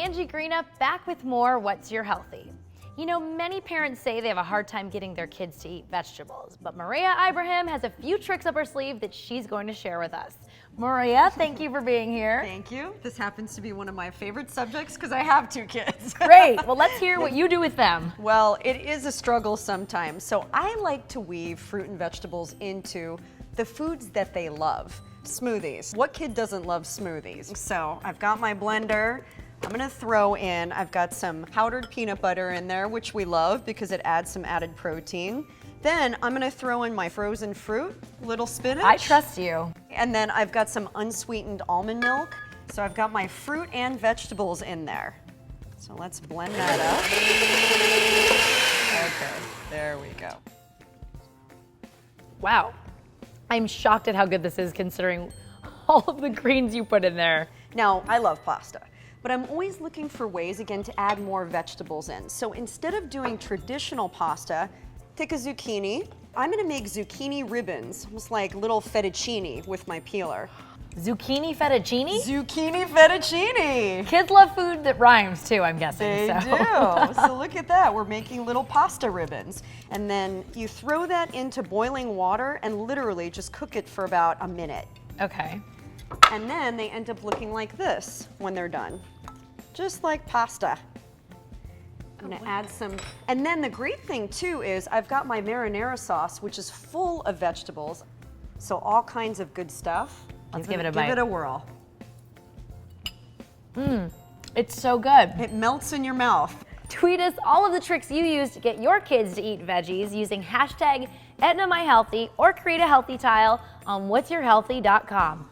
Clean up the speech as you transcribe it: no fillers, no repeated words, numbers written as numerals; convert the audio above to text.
Angie Greenup, back with more What's Your Healthy? You know, many parents say they have a hard time getting their kids to eat vegetables, but Mareya Ibrahim has a few tricks up her sleeve that she's going to share with us. Mareya, thank you for being here. Thank you. This happens to be one of my favorite subjects because I have 2 kids. Great. Well, let's hear what you do with them. Well, it is a struggle sometimes. So I like to weave fruit and vegetables into the foods that they love. Smoothies. What kid doesn't love smoothies? So I've got my blender. I'm gonna throw in, I've got some powdered peanut butter in there, which we love because it adds some added protein. Then I'm gonna throw in my frozen fruit, little spinach. I trust you. And then I've got some unsweetened almond milk. So I've got my fruit and vegetables in there. So let's blend that up. Okay, there we go. Wow. I'm shocked at how good this is considering all of the greens you put in there. Now, I love pasta, but I'm always looking for ways, again, to add more vegetables in. So instead of doing traditional pasta, take a zucchini. I'm gonna make zucchini ribbons, almost like little fettuccine with my peeler. Zucchini fettuccine? Zucchini fettuccine! Kids love food that rhymes too, I'm guessing. They do. So look at that. We're making little pasta ribbons. And then you throw that into boiling water and literally just cook it for about a minute. Okay. And then they end up looking like this when they're done. Just like pasta. I'm gonna add some, and then the great thing too is I've got my marinara sauce, which is full of vegetables. So all kinds of good stuff. Let's give it a bite. Give it a whirl. It's so good. It melts in your mouth. Tweet us all of the tricks you use to get your kids to eat veggies using hashtag #EtnaMyHealthy or create a healthy tile on whatsyourhealthy.com.